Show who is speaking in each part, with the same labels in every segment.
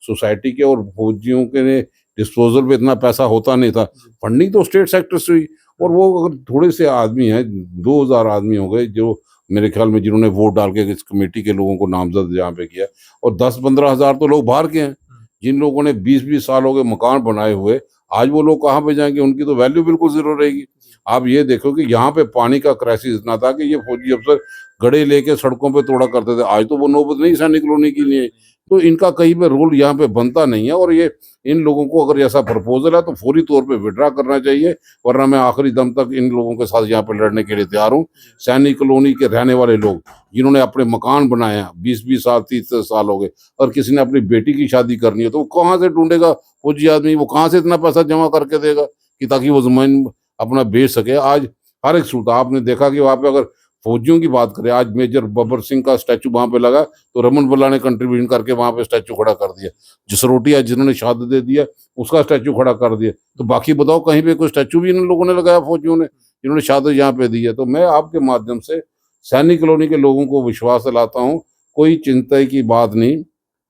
Speaker 1: Society के और फौजियों के डिस्पोजल पे इतना पैसा होता नहीं था। फंडिंग तो स्टेट सेक्टर से हुई। और वो अगर थोड़े से आदमी हैं, 2000 आदमी हो गए जो मेरे ख्याल में जिन्होंने वोट डाल के इस कमेटी के लोगों को नामजद यहाँ पे किया, और 10-15 हजार तो लोग बाहर के हैं जिन लोगों ने 20-20 साल हो गए मकान बनाए हुए। आज वो लोग कहाँ पे जाएंगे? उनकी तो वैल्यू बिल्कुल जीरो रहेगी। आप ये देखो कि यहाँ पे पानी का क्राइसिस इतना था कि ये फौजी अफसर गड़े लेके सड़कों पे तोड़ा करते थे। आज तो वो नौबत नहीं सैनिक कॉलोनी के लिए। तो इनका कहीं पे रोल यहाँ पे बनता नहीं है। और ये इन लोगों को अगर ऐसा प्रपोजल है तो फौरी तौर पे विड्रा करना चाहिए, वरना मैं आखिरी दम तक इन लोगों के साथ यहाँ पे लड़ने के लिए तैयार हूँ। सैनिक कॉलोनी के रहने वाले लोग जिन्होंने अपने मकान बनाए हैं, 20-20 साल 30 साल हो गए, और किसी ने अपनी बेटी की शादी करनी है तो वो कहाँ से ढूंढेगा फौजी आदमी? वो कहाँ से इतना पैसा जमा करके देगा कि ताकि वो जमीन अपना बेच सके? आज हर एक सूरत आपने देखा कि वहां पे अगर फौजियों की बात करें, आज मेजर बब्बर सिंह का स्टैचू वहां पे लगा तो रमन बल्ला ने कंट्रीब्यूशन करके वहां पे स्टैचू खड़ा कर दिया। जसरोटिया जिन्होंने शहादत दे दिया उसका स्टैचू खड़ा कर दिया। तो बाकी बताओ कहीं पे कोई स्टैचू भी इन लोगों ने लगाया फौजियों ने जिन्होंने शहादत यहाँ पे दी है? तो मैं आपके माध्यम से सैनिक कॉलोनी के लोगों को विश्वास दिलाता हूँ, कोई चिंता की बात नहीं।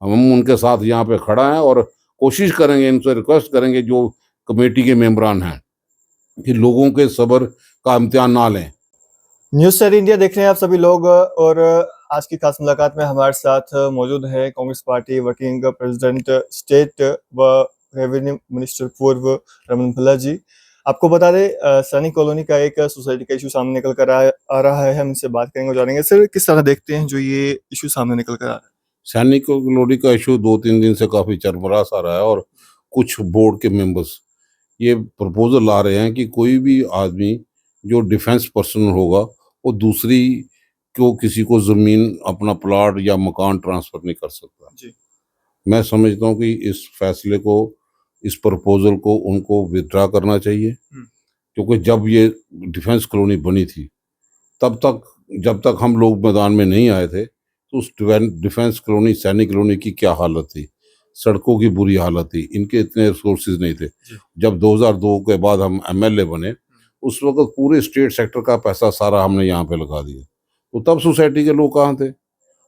Speaker 1: हम उनके साथ यहाँ पे खड़ा है और कोशिश करेंगे, इनसे रिक्वेस्ट करेंगे जो कमेटी के मेंबरान हैं कि लोगों के सब्र का इम्तिहान ना लें।
Speaker 2: न्यूज़ स्टार इंडिया देख रहे हैं आप सभी लोग, और आज की खास मुलाकात में हमारे साथ मौजूद है Congress party working president state व रेवेन्यू मिनिस्टर पूर्व रमन भल्ला जी। आपको बता दें सैनिक कॉलोनी का एक सोसाइटी का इशू सामने निकल कर आ रहा है। हम इनसे बात करेंगे और जानेंगे सर किस तरह देखते हैं जो ये इशू सामने निकल कर आ रहा है।
Speaker 1: सैनिक कॉलोनी का इशू 2-3 दिन से काफी चरमरा सा रहा है और कुछ बोर्ड के मेंबर्स ये प्रपोजल ला रहे हैं कि कोई भी आदमी जो डिफेंस पर्सन होगा वो दूसरी को किसी को जमीन अपना प्लॉट या मकान ट्रांसफर नहीं कर सकता।
Speaker 2: जी।
Speaker 1: मैं समझता हूँ कि इस फैसले को, इस प्रपोजल को उनको विथड्रा करना चाहिए, क्योंकि जब ये डिफेंस कॉलोनी बनी थी तब तक, जब तक हम लोग मैदान में नहीं आए थे तो उस डिफेंस कॉलोनी, सैनिक कॉलोनी की क्या हालत थी। सड़कों की बुरी हालत थी, इनके इतने रिसोर्सेज नहीं थे। जब 2002 के बाद हम एमएलए बने उस वक्त पूरे स्टेट सेक्टर का पैसा सारा हमने यहाँ पे लगा दिया। तो तब सोसाइटी के लोग कहाँ थे?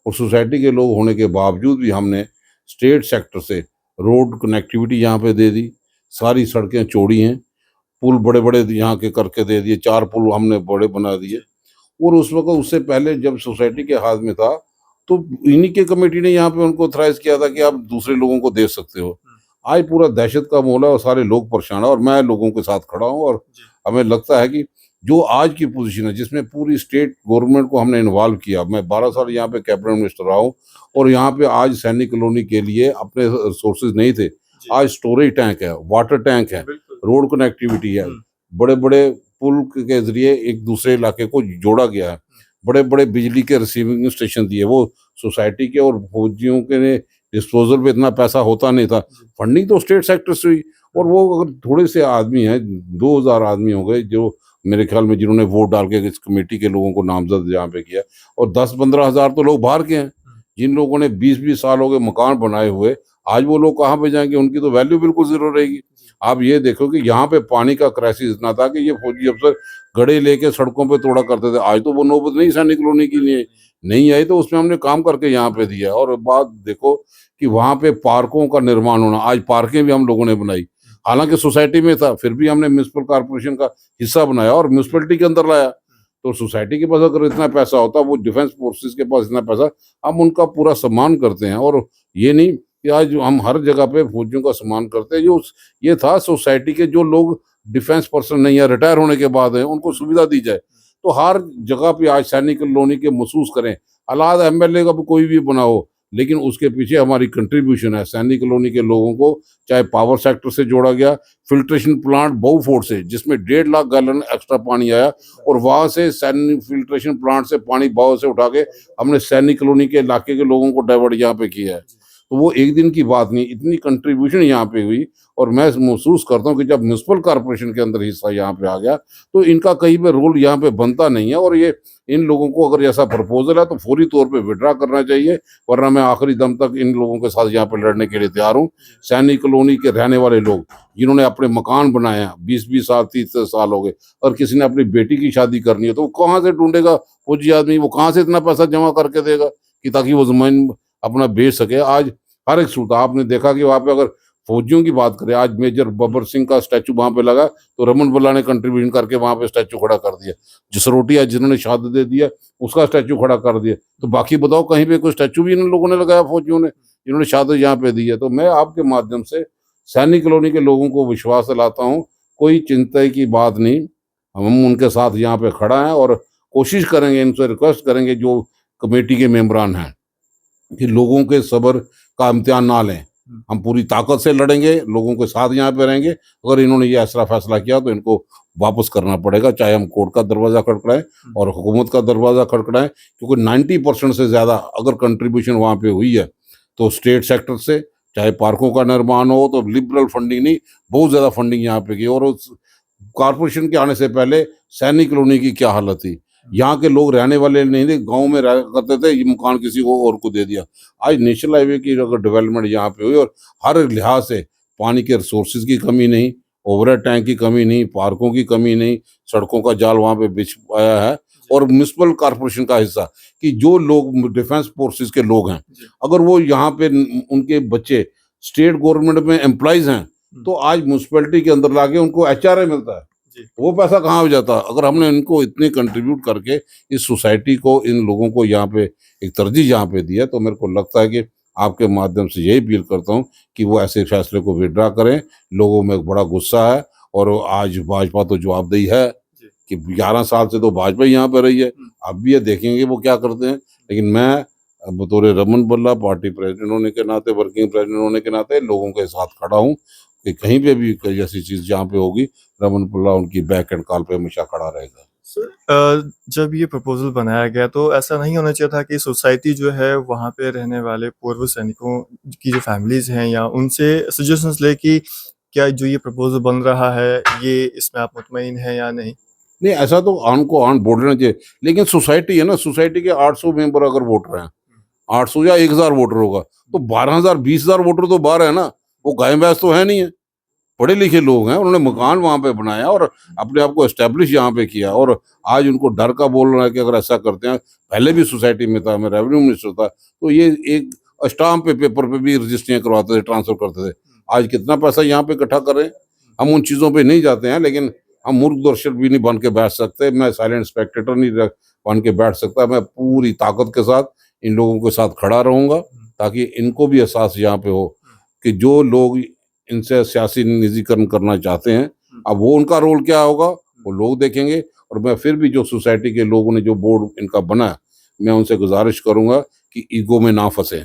Speaker 1: और सोसाइटी के लोग होने के बावजूद भी हमने स्टेट सेक्टर से रोड कनेक्टिविटी यहाँ पे दे दी। सारी सड़कें चौड़ी हैं, पुल बड़े बड़े यहाँ के करके दे दिए, 4 पुल हमने बड़े बना दिए। और उस वक्त, उससे पहले जब सोसाइटी के हाथ में था तो इन्हीं के कमेटी ने यहाँ पे उनको ऑथराइज किया था कि आप दूसरे लोगों को दे सकते हो। आज पूरा दहशत का माहौल है और सारे लोग परेशान है और मैं लोगों के साथ खड़ा हूँ। और हमें लगता है कि जो आज की पोजीशन है जिसमें पूरी स्टेट गवर्नमेंट को हमने इन्वॉल्व किया, मैं 12 साल यहाँ पे कैबिनेट मिनिस्टर रहा हूँ और यहाँ पे आज सैनिक कॉलोनी के लिए अपने रिसोर्सेज नहीं थे, आज स्टोरेज टैंक है, वाटर टैंक है, रोड कनेक्टिविटी है, बड़े बड़े पुल के जरिए एक दूसरे इलाके को जोड़ा गया है, बड़े बड़े बिजली के रिसीविंग स्टेशन दिए। वो सोसाइटी के और फौजियों के डिस्पोजल पे इतना पैसा होता नहीं था। फंडिंग तो स्टेट सेक्टर से हुई। और वो अगर थोड़े से आदमी हैं, 2000 आदमी हो गए जो मेरे ख्याल में जिन्होंने वोट डाल के इस कमेटी के लोगों को नामजद यहाँ पे किया, और 10-15 हजार तो लोग बाहर के हैं जिन लोगों ने 20-20 साल हो गए मकान बनाए हुए। आज वो लोग कहाँ पे जाएंगे? उनकी तो वैल्यू बिल्कुल जीरो रहेगी। आप ये देखो कि यहाँ पे पानी का क्राइसिस इतना था कि ये फौजी अफसर गड़े लेके सड़कों पे तोड़ा करते थे। आज तो वो नौबत नहीं सैनिक कॉलोनी के लिए नहीं आई, तो उसमें हमने काम करके यहाँ पे दिया। और बात देखो कि वहां पे पार्कों का निर्माण होना, आज पार्कें भी हम लोगों ने बनाई, हालांकि सोसाइटी में था फिर भी हमने म्यूनिसिपल कॉर्पोरेशन का हिस्सा बनाया और म्यूनिसिपलिटी के अंदर लाया। तो सोसाइटी के पास अगर इतना पैसा होता, वो डिफेंस फोर्सेस के पास इतना पैसा, हम उनका पूरा सम्मान करते हैं। और ये नहीं कि आज हम हर जगह पे फौजियों का सम्मान करते हैं। जो ये था सोसाइटी के जो लोग डिफेंस पर्सन नहीं है, रिटायर होने के बाद है, उनको सुविधा दी जाए। तो हर जगह पे आज सैनिक कॉलोनी के महसूस करें, अलाद एमएलए का कोई भी बनाओ, लेकिन उसके पीछे हमारी कंट्रीब्यूशन है। सैनिक कॉलोनी के लोगों को चाहे पावर सेक्टर से जोड़ा गया, फिल्ट्रेशन प्लांट बहुफोर्ट से जिसमें 1.5 लाख गैलन एक्स्ट्रा पानी आया, और वहां से सैनिक फिल्ट्रेशन प्लांट से पानी बाव से उठा के हमने सैनिक कॉलोनी के इलाके के लोगों को डाइवर्ट यहाँ पे किया है। तो वो एक दिन की बात नहीं, इतनी कंट्रीब्यूशन यहाँ पे हुई। और मैं महसूस करता हूँ कि जब म्यूनिसिपल कॉर्पोरेशन के अंदर हिस्सा यहाँ पे आ गया तो इनका कहीं पे रोल यहाँ पे बनता नहीं है। और ये इन लोगों को अगर ऐसा प्रपोजल है तो फौरी तौर पे विड्रा करना चाहिए, वरना मैं आखिरी दम तक इन लोगों के साथ यहाँ पे लड़ने के लिए तैयार हूँ। सैनिक कॉलोनी के रहने वाले लोग जिन्होंने अपने मकान बनाए हैं, 20-20 साल 30 साल हो गए, और किसी ने अपनी बेटी की शादी करनी है तो वो कहाँ से ढूंढेगा फौजी आदमी? वो कहाँ से इतना पैसा जमा करके देगा कि ताकि वो जमीन अपना बेच सके? आज हर एक सहूलत आपने देखा कि वहाँ पे अगर फौजियों की बात करें, आज मेजर बब्बर सिंह का स्टैचू वहाँ पे लगा तो रमन भल्ला ने कंट्रीब्यूशन करके वहाँ पे स्टैचू खड़ा कर दिया। जसरोटिया जिन्होंने शहादत दे दिया उसका स्टैचू खड़ा कर दिया। तो बाकी बताओ कहीं पे कोई स्टैचू भी इन लोगों ने लगाया फौजियों ने जिन्होंने शहादत यहाँ पे दी है। तो मैं आपके माध्यम से सैनिक कॉलोनी के लोगों को विश्वास दिलाता हूँ, कोई चिंता की बात नहीं, हम उनके साथ यहाँ पे खड़ा हैं और कोशिश करेंगे, इनसे रिक्वेस्ट करेंगे जो कमेटी के मेंबरान हैं कि लोगों के सब्र का इम्तिहान ना लें। हम पूरी ताकत से लड़ेंगे, लोगों के साथ यहाँ पे रहेंगे। अगर इन्होंने ये ऐसा फैसला किया तो इनको वापस करना पड़ेगा, चाहे हम कोर्ट का दरवाज़ा खटखटाएँ और हुकूमत का दरवाज़ा खटखटाएँ, क्योंकि 90% से ज़्यादा अगर कंट्रीब्यूशन वहाँ पे हुई है तो स्टेट सेक्टर से, चाहे पार्कों का निर्माण हो तो लिबरल फंडिंग नहीं, बहुत ज़्यादा फंडिंग यहाँ पे की। और उस कॉरपोरेशन के आने से पहले सैनिक कॉलोनी की क्या हालत थी, यहाँ के लोग रहने वाले नहीं थे, गांव में रह करते थे, ये मकान किसी को और को दे दिया। आज नेशनल हाईवे की अगर डेवलपमेंट यहाँ पे हुई और हर लिहाज से पानी के रिसोर्सेज की कमी नहीं, ओवरहेड टैंक की कमी नहीं, पार्कों की कमी नहीं, सड़कों का जाल वहाँ पे बिछ पाया है। और म्युनिसिपल कॉरपोरेशन का हिस्सा कि जो लोग डिफेंस फोर्सेस के लोग हैं, अगर वो यहाँ पे उनके बच्चे स्टेट गवर्नमेंट में एम्प्लॉइज हैं तो आज म्यूनसिपैलिटी के अंदर लाके उनको HRA मिलता है। वो पैसा कहाँ हो जाता? अगर हमने इनको इतने कंट्रीब्यूट करके इस सोसाइटी को, इन लोगों को यहाँ पे एक तरजीह यहाँ पे दी है, तो मेरे को लगता है कि आपके माध्यम से यही अपील करता हूँ कि वो ऐसे फैसले को विड्रा करें। लोगों में एक बड़ा गुस्सा है और आज भाजपा तो जवाबदेही है कि 11 साल से तो भाजपा ही यहाँ पे रही है, अब भी ये देखेंगे वो क्या करते हैं। लेकिन मैं बतौर रमन भल्ला, पार्टी प्रेसिडेंट होने के नाते, वर्किंग प्रेसिडेंट होने के नाते लोगों के साथ खड़ा हूँ कि कहीं पे भी कोई ऐसी चीज़ जहाँ पे होगी, रमन भल्ला उनकी बैक एंड कॉल पे हमेशा खड़ा रहेगा।
Speaker 2: जब ये प्रपोजल बनाया गया तो ऐसा नहीं होना चाहिए था कि सोसाइटी जो है वहाँ पे रहने वाले पूर्व सैनिकों की जो फैमिलीज हैं या उनसे सजेशंस ले कि क्या जो ये प्रपोजल बन रहा है ये इसमें आप मुतमईन हैं या नहीं?
Speaker 1: नहीं, ऐसा तो ऑन को ऑन बोल लेना चाहिए, लेकिन सोसाइटी है ना, सोसाइटी के 800 मेंबर अगर वोटर हैं, 800 या 1000 वोटर होगा तो 12,000 20,000 वोटर तो बाहर है ना, वो गाय भैंस तो है नहीं है, पढ़े लिखे लोग हैं, उन्होंने मकान वहाँ पे बनाया और अपने आप को एस्टेब्लिश यहाँ पे किया। और आज उनको डर का बोल रहा है कि अगर ऐसा करते हैं, पहले भी सोसाइटी में था, मैं रेवेन्यू मिनिस्टर था, तो ये एक स्टाम्प पे, पेपर पे भी रजिस्ट्रियाँ करवाते थे, ट्रांसफर करते थे। आज कितना पैसा यहाँ पे इकट्ठा कर रहे हैं, हम उन चीज़ों पे नहीं जाते हैं, लेकिन हम मूर्ख दर्शक भी नहीं बन के बैठ सकते, मैं साइलेंट स्पेक्टेटर नहीं बन के बैठ सकता। मैं पूरी ताकत के साथ इन लोगों के साथ खड़ा रहूँगा ताकि इनको भी एहसास यहाँ पे हो कि जो लोग इनसे सियासी निजीकरण करना चाहते हैं, अब वो उनका रोल क्या होगा वो लोग देखेंगे। और मैं फिर भी जो सोसाइटी के लोगों ने जो बोर्ड इनका बना है, मैं उनसे गुजारिश करूंगा कि ईगो में ना फंसे,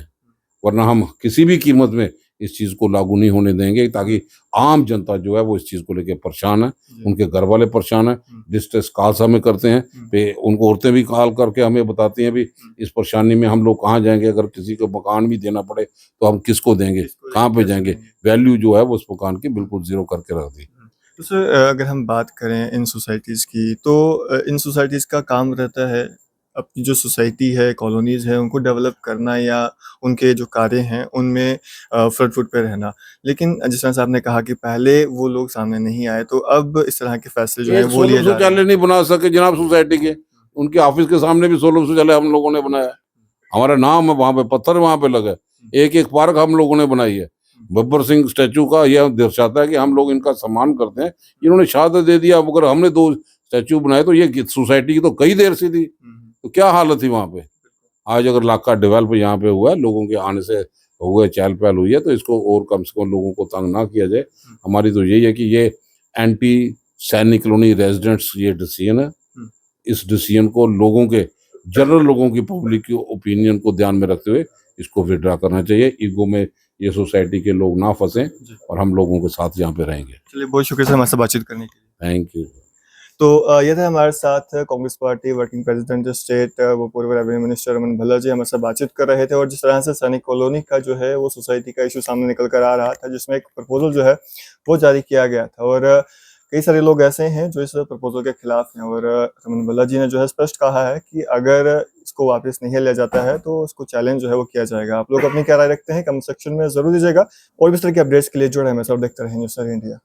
Speaker 1: वरना हम किसी भी कीमत में इस चीज़ को लागू नहीं होने देंगे, ताकि आम जनता जो है वो इस चीज़ को लेके परेशान है, उनके घर वाले परेशान हैं, डिस्ट्रेस कॉल्स हमें करते हैं, पे उनको औरतें भी कॉल करके हमें बताती हैं भी इस परेशानी में हम लोग कहाँ जाएंगे, अगर किसी को मकान भी देना पड़े तो हम किसको देंगे, कहाँ पे जाएंगे। वैल्यू जो है वो उस मकान की बिल्कुल ज़ीरो करके रख दी।
Speaker 2: तो सर अगर हम बात करें इन सोसाइटीज़ की तो इन सोसाइटीज़ का काम रहता है अपनी जो सोसाइटी है, कॉलोनीज़ है, उनको डेवलप करना या उनके जो कार्य हैं उनमें फ्रंट फुट पे रहना। लेकिन जिस तरह से आपने कहा कि पहले वो लोग सामने नहीं आए तो अब इस तरह के फैसले जो हैं
Speaker 1: एक
Speaker 2: वो लिए
Speaker 1: सोलर
Speaker 2: जा रहे
Speaker 1: शौचालय
Speaker 2: हैं।
Speaker 1: नहीं बना सके जनाब सोसाइटी के, उनके ऑफिस के सामने भी सोलर शौचालय हम लोगों ने बनाया है, हमारा नाम है वहाँ पे, पत्थर वहाँ पे लगा है, एक एक पार्क हम लोगों ने बनाई है। बब्बर सिंह स्टैचू का यह दर्शाता है कि हम लोग इनका सम्मान करते हैं, इन्होंने शहादत दे दिया। अब अगर हमने 2 स्टैचू बनाए तो ये सोसाइटी की तो कई देर से थी, तो क्या हालत थी वहाँ पे। आज अगर इलाका डेवलप यहाँ पे हुआ है, लोगों के आने से हुए, चहल पहल हुई है, तो इसको और कम से कम लोगों को तंग ना किया जाए। हमारी तो यही है कि ये एंटी सैनिक कॉलोनी रेजिडेंट्स ये डिसीजन है, इस डिसीजन को लोगों के, जनरल लोगों की, पब्लिक की ओपिनियन को ध्यान में रखते हुए इसको विड्रा करना चाहिए। ईगो में ये सोसाइटी के लोग ना फंसें और हम लोगों के साथ यहाँ पे रहेंगे।
Speaker 2: चलिए बहुत शुक्रिया सर हमारे से बातचीत करने के लिए।
Speaker 1: Thank you.
Speaker 2: तो ये थे हमारे साथ Congress party working president state वो पूर्व रेवेन्यू मिनिस्टर रमन भल्ला जी हमारे साथ बातचीत कर रहे थे। और जिस तरह से सैनिक कॉलोनी का जो है वो सोसाइटी का इशू सामने निकल कर आ रहा था, जिसमें एक प्रपोजल जो है वो जारी किया गया था और कई सारे लोग ऐसे हैं जो इस प्रपोजल के खिलाफ हैं। और रमन भल्ला जी ने जो है स्पष्ट कहा है कि अगर इसको वापस नहीं लिया जाता है तो इसको चैलेंज जो है वो किया जाएगा। आप लोग अपनी क्या राय रखते हैं कमेंट सेक्शन में जरूर दीजिएगा। और भी इस तरह के अपडेट्स के लिए जुड़े हमें सब देखते रहें न्यूज़ सर इंडिया।